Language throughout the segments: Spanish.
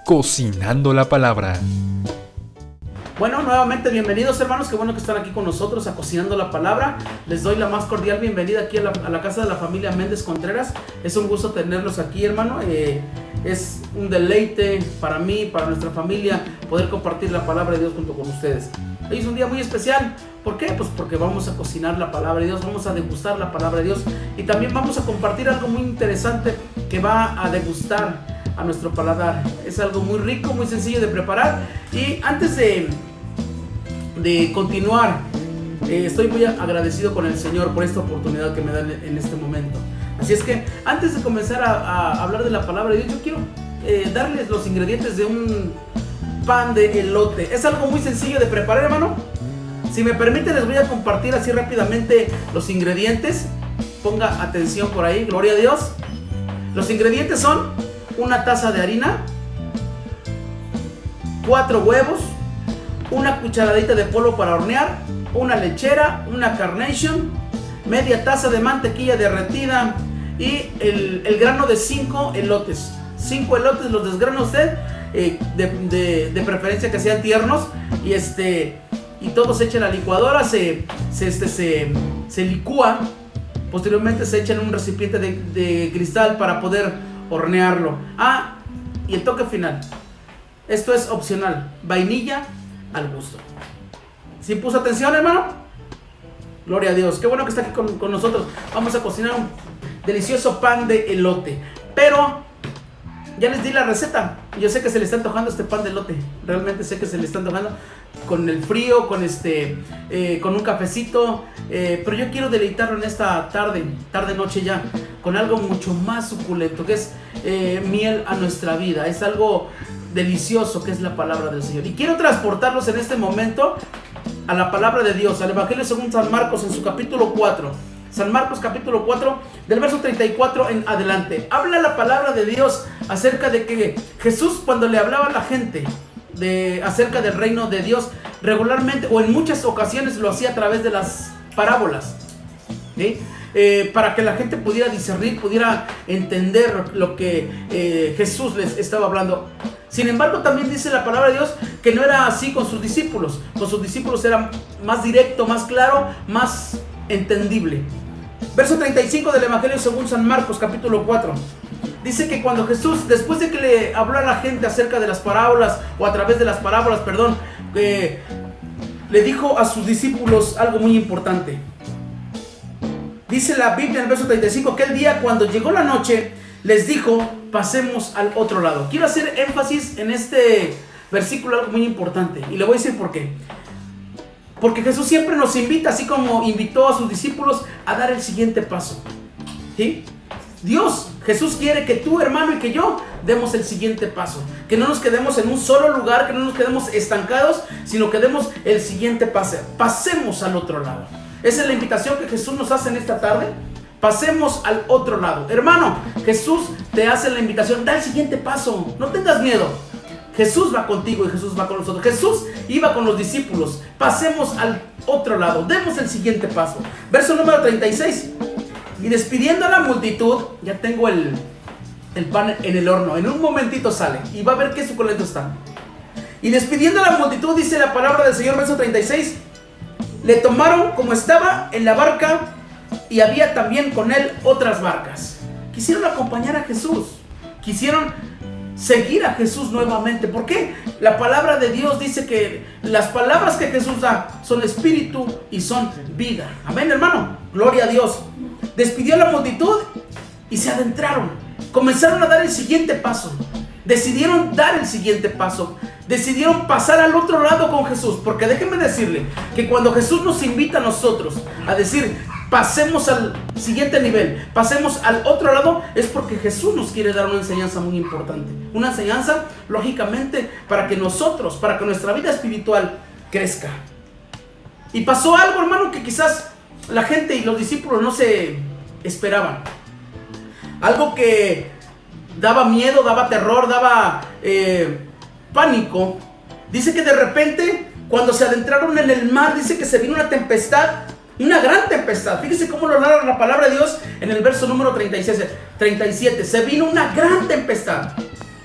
Cocinando la Palabra. Bueno, nuevamente bienvenidos, hermanos, qué bueno que están aquí con nosotros a Cocinando la Palabra. Les doy la más cordial bienvenida aquí a la casa de la familia Méndez Contreras. Es un gusto tenerlos aquí, hermano. Es un deleite para mí, para nuestra familia, poder compartir la palabra de Dios junto con ustedes. Hoy es un día muy especial. ¿Por qué? Pues porque vamos a cocinar la palabra de Dios, vamos a degustar la palabra de Dios y también vamos a compartir algo muy interesante que va a degustar a nuestro paladar. Es algo muy rico, muy sencillo de preparar. Y antes de continuar, estoy muy agradecido con el Señor por esta oportunidad que me dan en este momento. Así es que antes de comenzar a hablar de la palabra de Dios, yo quiero darles los ingredientes de un pan de elote. Es algo muy sencillo de preparar, hermano. Si me permite, les voy a compartir así rápidamente los ingredientes. Ponga atención por ahí, gloria a Dios. Los ingredientes son una taza de harina, 4 huevos, una cucharadita de polvo para hornear, una lechera, una Carnation, media taza de mantequilla derretida y el grano de 5 elotes. 5 elotes los desgrana usted, de preferencia que sean tiernos, y todo se echa en la licuadora, se licúa. Posteriormente se echa en un recipiente de cristal para poder hornearlo. Y el toque final, esto es opcional, vainilla al gusto. ¿Sí puso atención, hermano? Gloria a Dios, qué bueno que está aquí con nosotros. Vamos a cocinar un delicioso pan de elote. Pero ya les di la receta. Yo sé que se le está antojando este pan de elote. Realmente sé que se le está antojando con el frío, con un cafecito. Pero yo quiero deleitarlo en esta tarde noche ya, con algo mucho más suculento, que es miel a nuestra vida. Es algo delicioso, que es la palabra del Señor. Y quiero transportarlos en este momento a la palabra de Dios, al Evangelio según San Marcos, en su capítulo 4. San Marcos capítulo 4, del verso 34 en adelante. Habla la palabra de Dios acerca de que Jesús, cuando le hablaba a la gente acerca del reino de Dios, regularmente o en muchas ocasiones lo hacía a través de las parábolas, ¿sí? Para que la gente pudiera discernir, pudiera entender lo que Jesús les estaba hablando. Sin embargo, también dice la palabra de Dios que no era así con sus discípulos. Con sus discípulos era más directo, más claro, más entendible. Verso 35 del Evangelio según San Marcos capítulo 4. Dice que cuando Jesús, después de que le habló a la gente acerca de las parábolas, o a través de las parábolas, le dijo a sus discípulos algo muy importante. Dice la Biblia en el verso 35, aquel día cuando llegó la noche, les dijo, pasemos al otro lado. Quiero hacer énfasis en este versículo, algo muy importante, y le voy a decir por qué. Porque Jesús siempre nos invita, así como invitó a sus discípulos, a dar el siguiente paso, ¿sí? Jesús quiere que tú, hermano, y que yo demos el siguiente paso. Que no nos quedemos en un solo lugar, que no nos quedemos estancados, sino que demos el siguiente paso. Pasemos al otro lado. Esa es la invitación que Jesús nos hace en esta tarde. Pasemos al otro lado. Hermano, Jesús te hace la invitación. Da el siguiente paso. No tengas miedo. Jesús va contigo y Jesús va con nosotros. Jesús iba con los discípulos. Pasemos al otro lado. Demos el siguiente paso. Verso número 36. Y despidiendo a la multitud, ya tengo el pan en el horno. En un momentito sale y va a ver qué suculento está. Y despidiendo a la multitud, dice la palabra del Señor, verso 36. Le tomaron como estaba en la barca, y había también con él otras barcas. Quisieron acompañar a Jesús. Quisieron seguir a Jesús nuevamente. ¿Por qué? La palabra de Dios dice que las palabras que Jesús da son espíritu y son vida. Amén, hermano. Gloria a Dios. Despidió a la multitud y se adentraron. Comenzaron a dar el siguiente paso. Decidieron dar el siguiente paso. Decidieron pasar al otro lado con Jesús. Porque déjenme decirle que cuando Jesús nos invita a nosotros a decir, pasemos al siguiente nivel, pasemos al otro lado, es porque Jesús nos quiere dar una enseñanza muy importante. Una enseñanza, lógicamente, para que nosotros, para que nuestra vida espiritual crezca. Y pasó algo, hermano, que quizás la gente y los discípulos no se esperaban. Algo que daba miedo, daba terror, daba pánico. Dice que de repente, cuando se adentraron en el mar, dice que se vino una tempestad, una gran tempestad. Fíjese cómo lo narra la palabra de Dios en el verso número 37. Se vino una gran tempestad.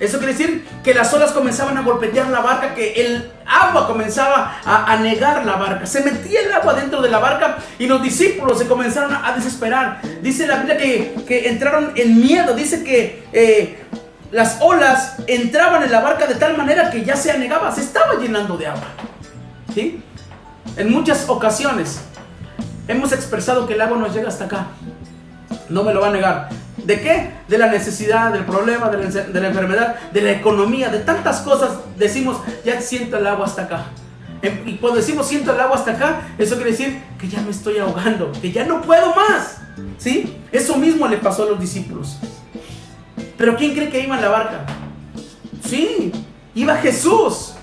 Eso quiere decir que las olas comenzaban a golpetear la barca, que el agua comenzaba a anegar la barca. Se metía el agua dentro de la barca y los discípulos se comenzaron a desesperar. Dice la Biblia que entraron en miedo. Dice que las olas entraban en la barca de tal manera que ya se anegaba, se estaba llenando de agua. ¿Sí? En muchas ocasiones hemos expresado que el agua nos llega hasta acá. No me lo va a negar. ¿De qué? De la necesidad, del problema, de la enfermedad, de la economía, de tantas cosas. Decimos, ya siento el agua hasta acá. Y cuando decimos siento el agua hasta acá, eso quiere decir que ya me estoy ahogando, que ya no puedo más. ¿Sí? Eso mismo le pasó a los discípulos. Pero ¿quién cree que iba en la barca? Sí, iba Jesús.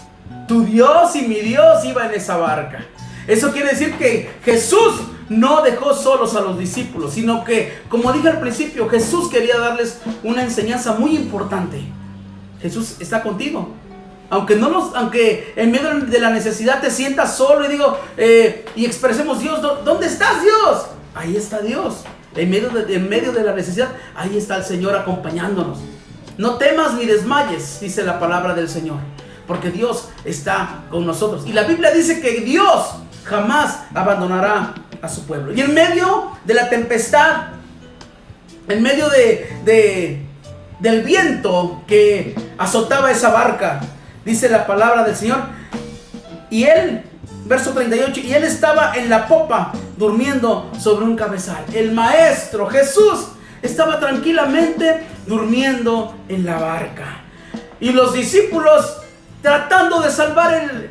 Tu Dios y mi Dios iba en esa barca. Eso quiere decir que Jesús no dejó solos a los discípulos, sino que, como dije al principio, Jesús quería darles una enseñanza muy importante. Jesús está contigo. Aunque en medio de la necesidad te sientas solo y expresemos, Dios, ¿dónde estás, Dios? Ahí está Dios. En medio de la necesidad, ahí está el Señor acompañándonos. No temas ni desmayes, dice la palabra del Señor, porque Dios está con nosotros. Y la Biblia dice que Dios jamás abandonará a su pueblo. Y en medio de la tempestad, en medio del viento que azotaba esa barca, dice la palabra del Señor, y él, verso 38, y él estaba en la popa durmiendo sobre un cabezal. El Maestro Jesús estaba tranquilamente durmiendo en la barca. Y los discípulos tratando de salvar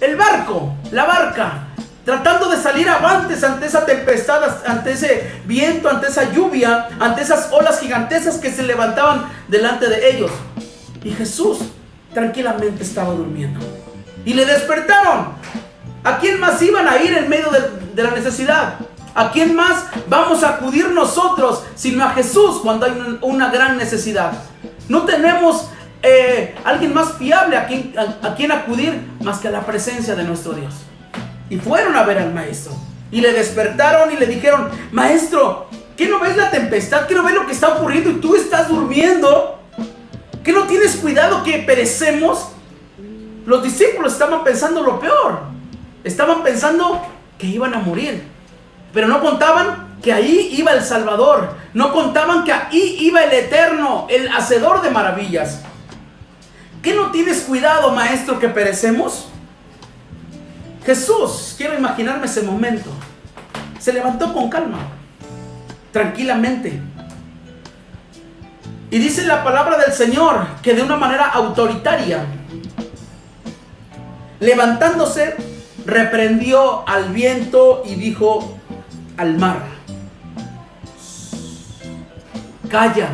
el barco, la barca, tratando de salir avantes ante esa tempestad, ante ese viento, ante esa lluvia, ante esas olas gigantescas que se levantaban delante de ellos. Y Jesús tranquilamente estaba durmiendo. Y le despertaron. ¿A quién más iban a ir en medio de la necesidad? ¿A quién más vamos a acudir nosotros sino a Jesús cuando hay una gran necesidad? No tenemos alguien más fiable a quien acudir más que a la presencia de nuestro Dios. Y fueron a ver al Maestro y le despertaron y le dijeron: Maestro, ¿qué no ves la tempestad? ¿Qué no ves lo que está ocurriendo y tú estás durmiendo? ¿Qué no tienes cuidado que perecemos? Los discípulos estaban pensando lo peor. Estaban pensando que iban a morir, pero no contaban que ahí iba el Salvador. No contaban que ahí iba el Eterno, el Hacedor de maravillas. ¿Qué no tienes cuidado, Maestro, que perecemos? Jesús, quiero imaginarme ese momento, se levantó con calma, tranquilamente. Y dice la palabra del Señor que de una manera autoritaria, levantándose, reprendió al viento y dijo al mar: calla,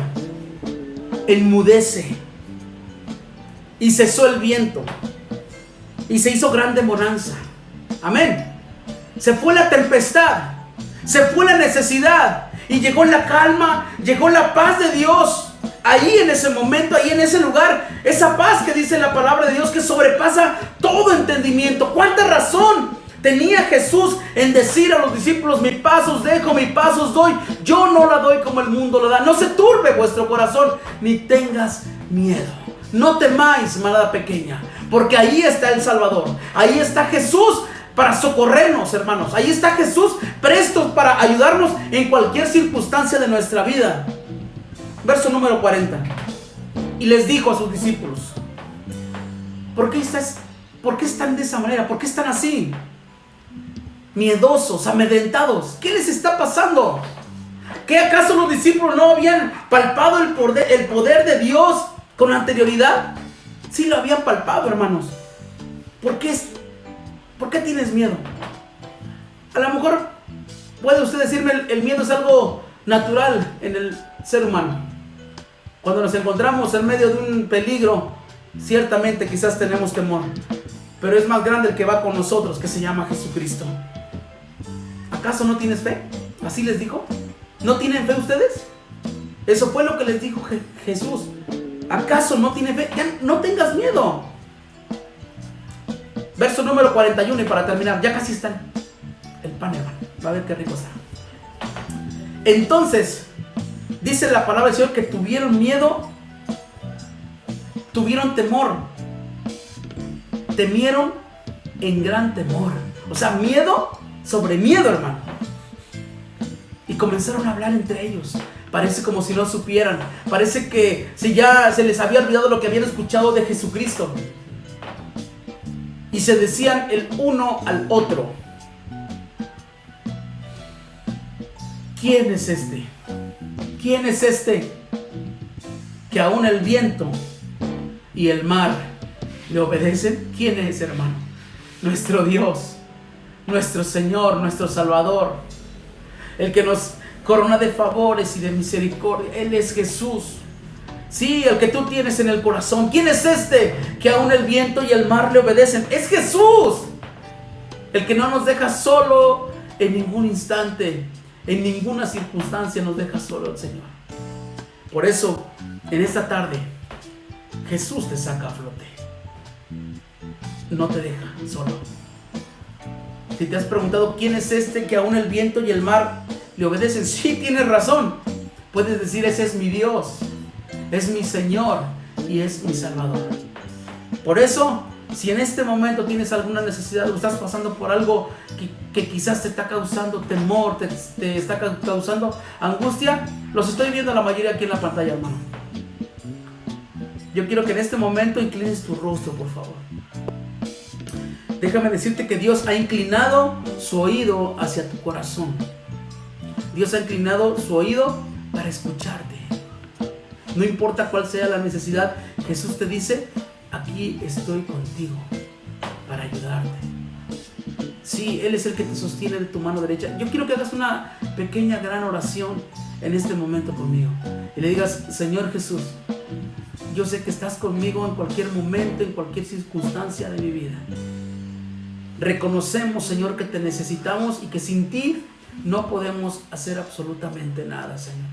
enmudece. Y cesó el viento y se hizo grande bonanza. Amén. Se fue la tempestad, se fue la necesidad y llegó la calma, llegó la paz de Dios. Ahí en ese momento, ahí en ese lugar, esa paz que dice la palabra de Dios que sobrepasa todo entendimiento. ¿Cuánta razón tenía Jesús en decir a los discípulos: mi paz os dejo, mi paz os doy? Yo no la doy como el mundo la da. No se turbe vuestro corazón, ni tengas miedo. No temáis, manada pequeña, porque ahí está el Salvador. Ahí está Jesús para socorrernos, hermanos. Ahí está Jesús presto para ayudarnos en cualquier circunstancia de nuestra vida. Verso número 40. Y les dijo a sus discípulos: ¿por qué están de esa manera? ¿Por qué están así? Miedosos, amedrentados. ¿Qué les está pasando? ¿Qué acaso los discípulos no habían palpado el poder de Dios con anterioridad? Sí lo habían palpado, hermanos. ¿Por qué tienes miedo? A lo mejor puede usted decirme, el miedo es algo natural en el ser humano. Cuando nos encontramos en medio de un peligro, ciertamente quizás tenemos temor, pero es más grande el que va con nosotros, que se llama Jesucristo. ¿Acaso no tienes fe? ¿Así les dijo? ¿No tienen fe ustedes? Eso fue lo que les dijo Jesús. ¿Acaso no tienen fe? Ya no tengas miedo. Verso número 41, y para terminar, ya casi está el pan, hermano. Va a ver qué rico está. Entonces, dice la palabra del Señor que tuvieron miedo tuvieron temor. Temieron en gran temor. O sea, miedo sobre miedo, hermano. Y comenzaron a hablar entre ellos. Parece como si no supieran. Parece que si ya se les había olvidado lo que habían escuchado de Jesucristo. Y se decían el uno al otro: ¿quién es este? ¿Quién es este que aún el viento y el mar le obedecen? ¿Quién es, hermano? Nuestro Dios, nuestro Señor, nuestro Salvador, el que nos corona de favores y de misericordia. Él es Jesús. Sí, el que tú tienes en el corazón. ¿Quién es este que aún el viento y el mar le obedecen? Es Jesús, el que no nos deja solo en ningún instante, en ninguna circunstancia nos deja solo el Señor. Por eso, en esta tarde, Jesús te saca a flote. No te deja solo. Si te has preguntado quién es este que aún el viento y el mar le obedecen, sí, tienes razón. Puedes decir: ese es mi Dios, es mi Señor y es mi Salvador. Por eso, si en este momento tienes alguna necesidad o estás pasando por algo que quizás te está causando temor, te está causando angustia, los estoy viendo la mayoría aquí en la pantalla, hermano. Yo quiero que en este momento inclines tu rostro, por favor. Déjame decirte que Dios ha inclinado su oído hacia tu corazón. Dios ha inclinado su oído para escucharte. No importa cuál sea la necesidad, Jesús te dice: aquí estoy contigo para ayudarte. Sí, Él es el que te sostiene de tu mano derecha. Yo quiero que hagas una pequeña, gran oración en este momento conmigo. Y le digas: Señor Jesús, yo sé que estás conmigo en cualquier momento, en cualquier circunstancia de mi vida. Reconocemos, Señor, que te necesitamos y que sin ti no podemos hacer absolutamente nada, Señor.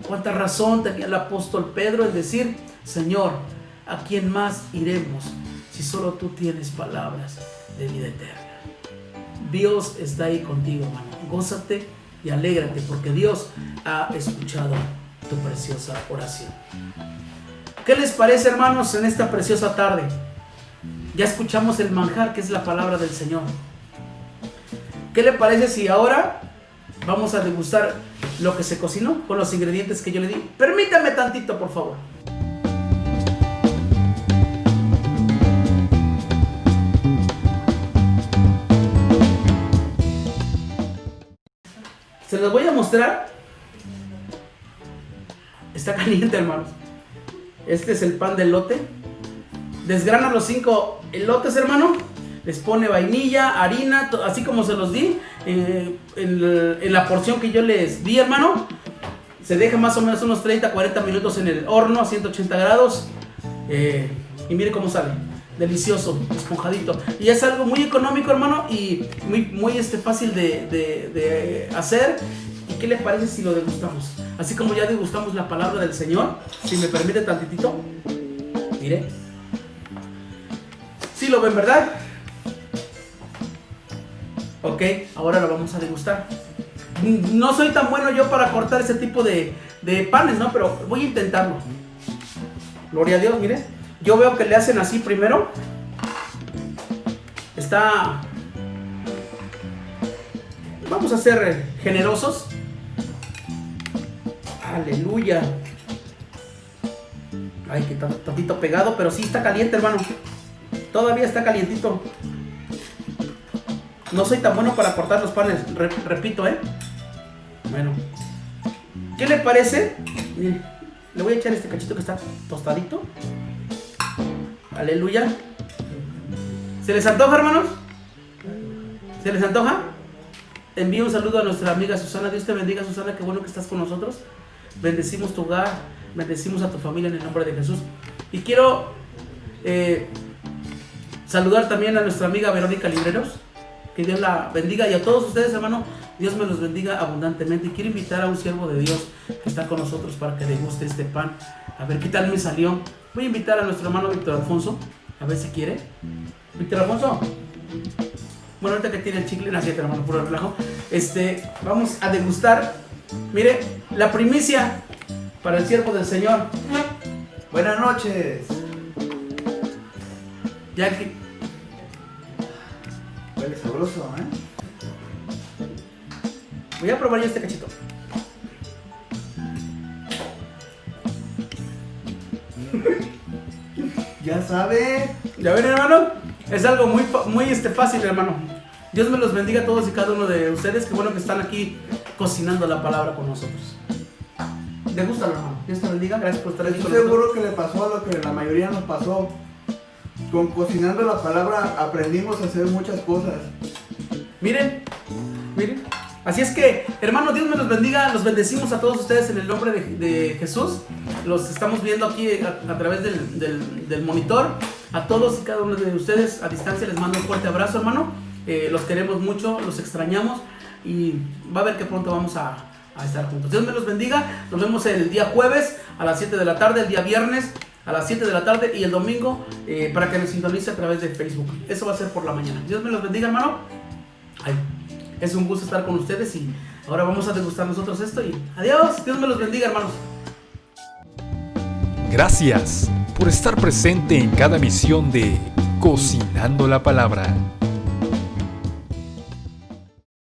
Cuánta razón tenía el apóstol Pedro en decir: Señor, ¿a quién más iremos si solo tú tienes palabras de vida eterna? Dios está ahí contigo, hermano. Gózate y alégrate porque Dios ha escuchado tu preciosa oración. ¿Qué les parece, hermanos, en esta preciosa tarde? Ya escuchamos el manjar, que es la palabra del Señor. ¿Qué le parece si ahora vamos a degustar lo que se cocinó con los ingredientes que yo le di? Permítame tantito, por favor. Se los voy a mostrar. Está caliente, hermanos. Este es el pan de elote. Desgrana los 5 elotes, hermano. Les pone vainilla, harina, así como se los di en la porción que yo les di, hermano. Se deja más o menos unos 30-40 minutos en el horno a 180 grados. Y mire cómo sale. Delicioso, esponjadito. Y es algo muy económico, hermano, y muy fácil de hacer. ¿Y qué le parece si lo degustamos? Así como ya degustamos la palabra del Señor. Si me permite tantitito. Mire. ¿Sí lo ven, verdad? Ok, ahora lo vamos a degustar. No soy tan bueno yo para cortar ese tipo de panes, ¿no? Pero voy a intentarlo. Gloria a Dios, mire. Yo veo que le hacen así primero. Vamos a ser generosos. Aleluya. Ay, que tantito pegado, pero sí está caliente, hermano. Todavía está calientito. No soy tan bueno para cortar los panes, repito, Bueno. ¿Qué le parece? Mire, le voy a echar este cachito que está tostadito. Aleluya. ¿Se les antoja, hermanos? ¿Se les antoja? Envío un saludo a nuestra amiga Susana. Dios te bendiga, Susana. Qué bueno que estás con nosotros. Bendecimos tu hogar. Bendecimos a tu familia en el nombre de Jesús. Y quiero saludar también a nuestra amiga Verónica Libreros. Que Dios la bendiga. Y a todos ustedes, hermano, Dios me los bendiga abundantemente. Y quiero invitar a un siervo de Dios que está con nosotros para que deguste este pan. A ver qué tal me salió. Voy a invitar a nuestro hermano Víctor Alfonso. A ver si quiere. Víctor Alfonso. Bueno, ahorita que tiene el chicle, así, hermano, puro relajo. Vamos a degustar. Mire, la primicia para el siervo del Señor. Buenas noches. Ya que... Huele sabroso, ¿eh? Voy a probar yo este cachito. Ya sabe. ¿Ya ven, hermano? Es algo muy fácil, hermano. Dios me los bendiga a todos y cada uno de ustedes. Qué bueno que están aquí cocinando la palabra con nosotros. ¿Les gusta, hermano? Dios te bendiga. Gracias por estar aquí con Estoy nosotros. seguro que le pasó a lo que la mayoría nos pasó. Con cocinando la palabra aprendimos a hacer muchas cosas. Miren, miren. Así es que, hermano, Dios me los bendiga. Los bendecimos a todos ustedes en el nombre de Jesús. Los estamos viendo aquí a través del monitor. A todos y cada uno de ustedes a distancia les mando un fuerte abrazo, hermano. Los queremos mucho, los extrañamos. Y va a ver que pronto vamos a estar juntos. Dios me los bendiga. Nos vemos el día jueves a las 7 de la tarde, el día viernes a las 7 de la tarde y el domingo para que nos sintonice a través de Facebook. Eso va a ser por la mañana. Dios me los bendiga, hermano. Ay, es un gusto estar con ustedes y ahora vamos a degustar nosotros esto y adiós. Dios me los bendiga, hermanos. Gracias por estar presente en cada misión de Cocinando la Palabra.